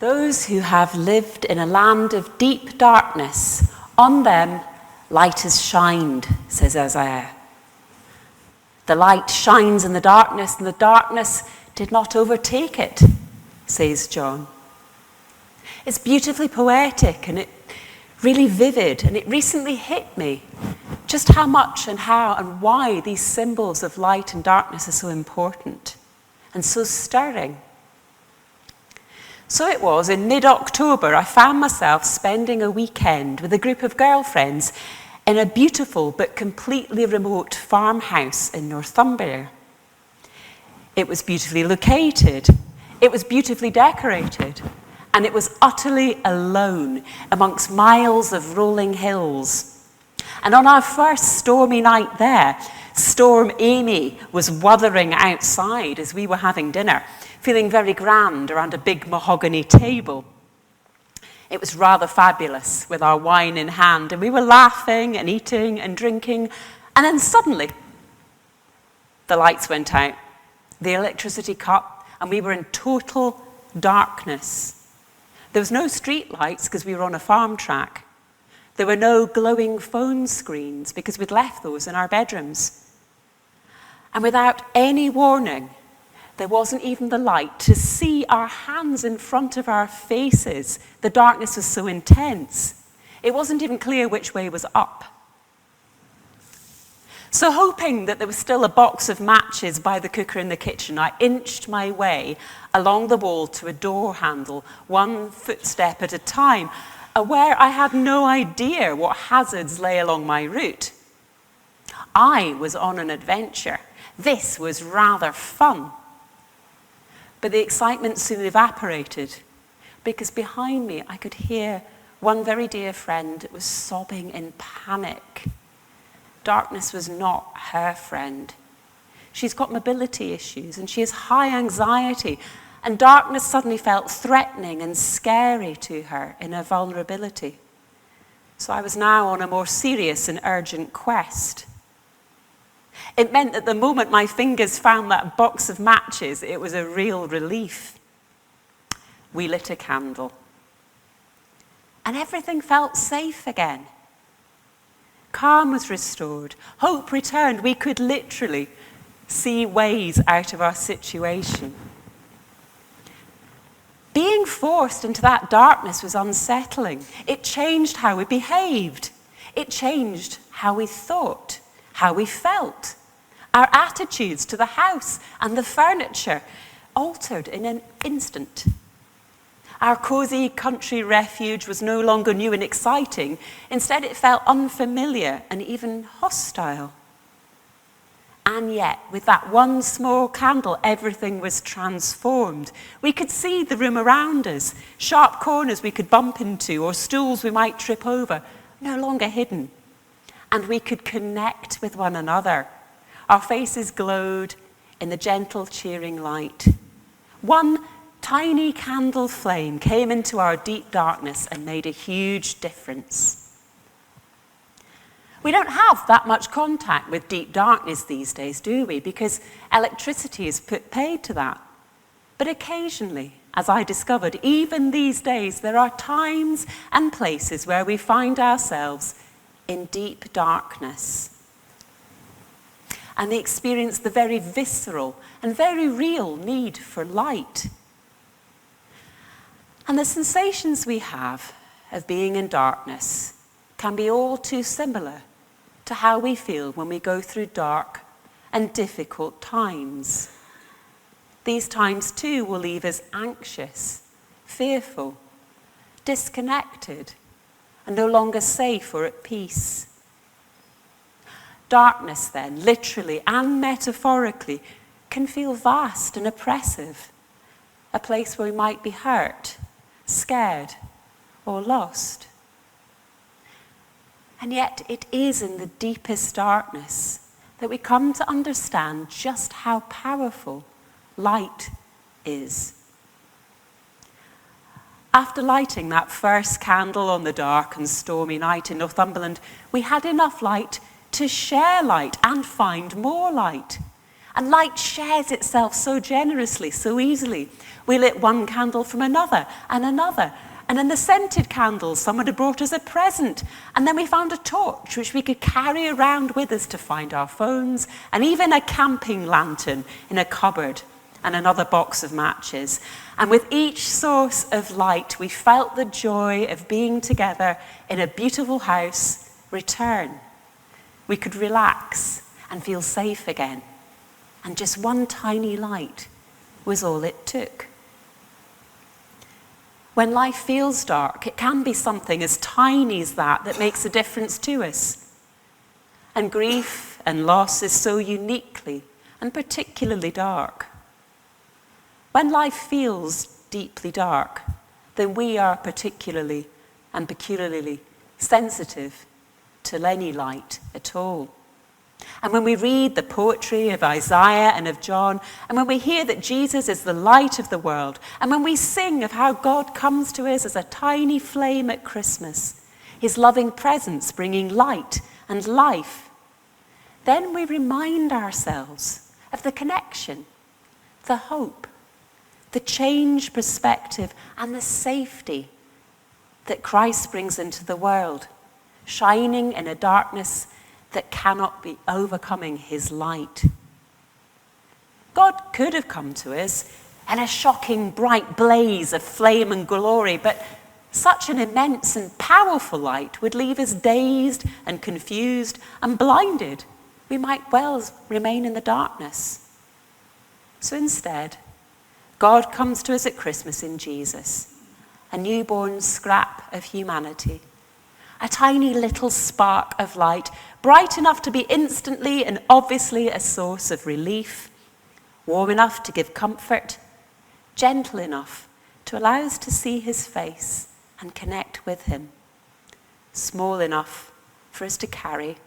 Those who have lived in a land of deep darkness, on them light has shined, says Isaiah. The light shines in the darkness, and the darkness did not overtake it, says John. It's beautifully poetic and it really vivid, and it recently hit me just how much and how and why these symbols of light and darkness are so important and so stirring. So it was in mid-October I found myself spending a weekend with a group of girlfriends in a beautiful but completely remote farmhouse in Northumbria. It was beautifully located, it was beautifully decorated, and it was utterly alone amongst miles of rolling hills. And on our first stormy night there, Storm Amy was wuthering outside as we were having dinner, feeling very grand around a big mahogany table. It was rather fabulous with our wine in hand, and we were laughing and eating and drinking, and then suddenly the lights went out, the electricity cut, and we were in total darkness. There was no street lights because we were on a farm track. There were no glowing phone screens because we'd left those in our bedrooms. And without any warning, there wasn't even the light to see our hands in front of our faces. The darkness was so intense. It wasn't even clear which way was up. So hoping that there was still a box of matches by the cooker in the kitchen, I inched my way along the wall to a door handle, one footstep at a time, aware I had no idea what hazards lay along my route. I was on an adventure. This was rather fun. But the excitement soon evaporated because behind me I could hear one very dear friend was sobbing in panic. Darkness was not her friend. She's got mobility issues and she has high anxiety, and darkness suddenly felt threatening and scary to her in her vulnerability. So I was now on a more serious and urgent quest. It meant that the moment my fingers found that box of matches, it was a real relief. We lit a candle. And everything felt safe again. Calm was restored. Hope returned. We could literally see ways out of our situation. Being forced into that darkness was unsettling. It changed how we behaved. It changed how we thought, how we felt. Our attitudes to the house and the furniture altered in an instant. Our cosy country refuge was no longer new and exciting. Instead, it felt unfamiliar and even hostile. And yet, with that one small candle, everything was transformed. We could see the room around us, sharp corners we could bump into, or stools we might trip over, no longer hidden. And we could connect with one another. Our faces glowed in the gentle, cheering light. One tiny candle flame came into our deep darkness and made a huge difference. We don't have that much contact with deep darkness these days, do we? Because electricity is paid to that. But occasionally, as I discovered, even these days, there are times and places where we find ourselves in deep darkness. And they experience the very visceral and very real need for light. And the sensations we have of being in darkness can be all too similar to how we feel when we go through dark and difficult times. These times too will leave us anxious, fearful, disconnected, and no longer safe or at peace. Darkness then, literally and metaphorically, can feel vast and oppressive, a place where we might be hurt, scared, or lost. And yet it is in the deepest darkness that we come to understand just how powerful light is. After lighting that first candle on the dark and stormy night in Northumberland, we had enough light to share light and find more light. And light shares itself so generously, so easily. We lit one candle from another and another. And in the scented candles, someone had brought us a present. And then we found a torch which we could carry around with us to find our phones, and even a camping lantern in a cupboard, and another box of matches. And with each source of light, we felt the joy of being together in a beautiful house return. We could relax and feel safe again. And just one tiny light was all it took. When life feels dark, it can be something as tiny as that makes a difference to us. And grief and loss is so uniquely and particularly dark. When life feels deeply dark, then we are particularly and peculiarly sensitive to any light at all. And when we read the poetry of Isaiah and of John, and when we hear that Jesus is the light of the world, and when we sing of how God comes to us as a tiny flame at Christmas, his loving presence bringing light and life, then we remind ourselves of the connection, the hope, the changed perspective, and the safety that Christ brings into the world, shining in a darkness that cannot be overcoming his light. God could have come to us in a shocking, bright blaze of flame and glory, but such an immense and powerful light would leave us dazed and confused and blinded. We might well remain in the darkness. So instead, God comes to us at Christmas in Jesus, a newborn scrap of humanity, a tiny little spark of light, bright enough to be instantly and obviously a source of relief, warm enough to give comfort, gentle enough to allow us to see his face and connect with him, small enough for us to carry,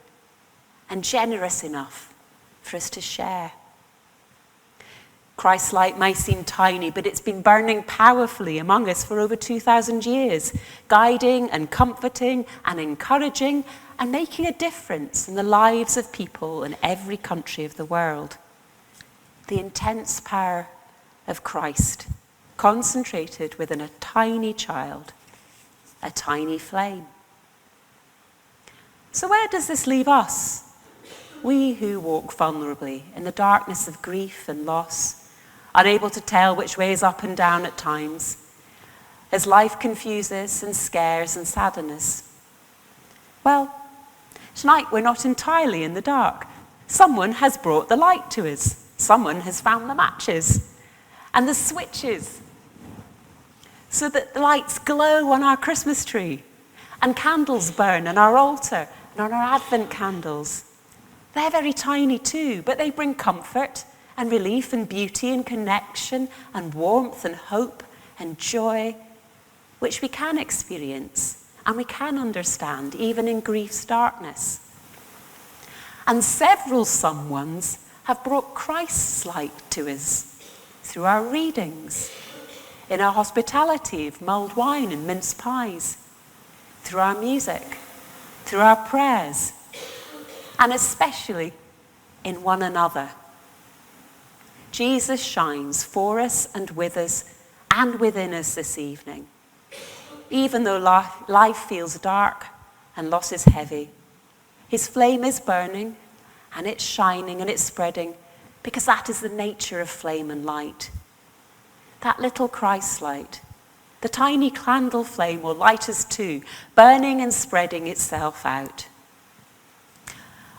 and generous enough for us to share. Christ's light may seem tiny, but it's been burning powerfully among us for over 2,000 years, guiding and comforting and encouraging and making a difference in the lives of people in every country of the world. The intense power of Christ, concentrated within a tiny child, a tiny flame. So where does this leave us? We who walk vulnerably in the darkness of grief and loss, unable to tell which way is up and down at times, as life confuses and scares and saddens us. Well, tonight we're not entirely in the dark. Someone has brought the light to us. Someone has found the matches and the switches so that the lights glow on our Christmas tree and candles burn on our altar and on our Advent candles. They're very tiny too, but they bring comfort and relief and beauty and connection and warmth and hope and joy, which we can experience and we can understand even in grief's darkness. And several someones have brought Christ's light to us through our readings, in our hospitality of mulled wine and mince pies, through our music, through our prayers, and especially in one another. Jesus shines for us and with us and within us this evening. Even though life feels dark and loss is heavy, his flame is burning and it's shining and it's spreading, because that is the nature of flame and light. That little Christ light, the tiny candle flame will light us too, burning and spreading itself out.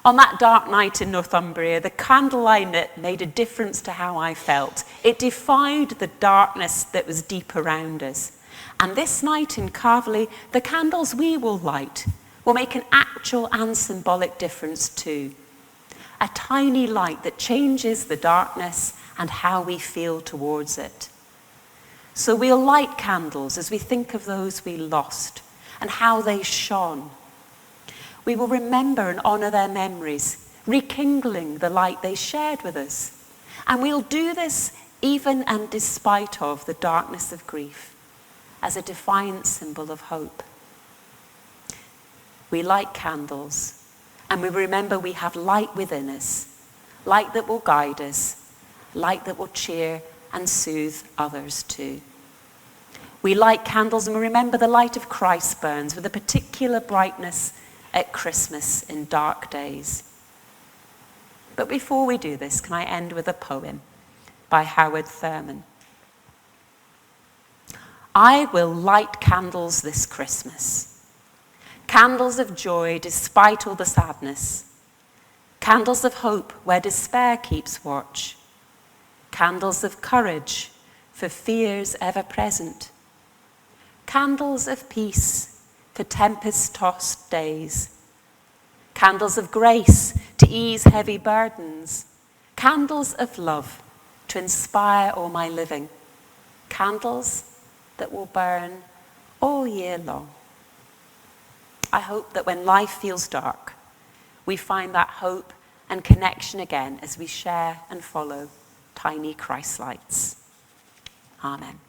On that dark night in Northumbria, the candle I lit made a difference to how I felt. It defied the darkness that was deep around us. And this night in Calverley, the candles we will light will make an actual and symbolic difference too. A tiny light that changes the darkness and how we feel towards it. So we'll light candles as we think of those we lost and how they shone. We will remember and honour their memories, rekindling the light they shared with us. And we'll do this even and despite of the darkness of grief, as a defiant symbol of hope. We light candles, and we remember we have light within us, light that will guide us, light that will cheer and soothe others too. We light candles and we remember the light of Christ burns with a particular brightness at Christmas in dark days. But before we do this, can I end with a poem by Howard Thurman? I will light candles this Christmas, candles of joy despite all the sadness, candles of hope where despair keeps watch, candles of courage for fears ever present, candles of peace for tempest-tossed days, candles of grace to ease heavy burdens, candles of love to inspire all my living, candles that will burn all year long. I hope that when life feels dark, we find that hope and connection again as we share and follow tiny Christ lights. Amen.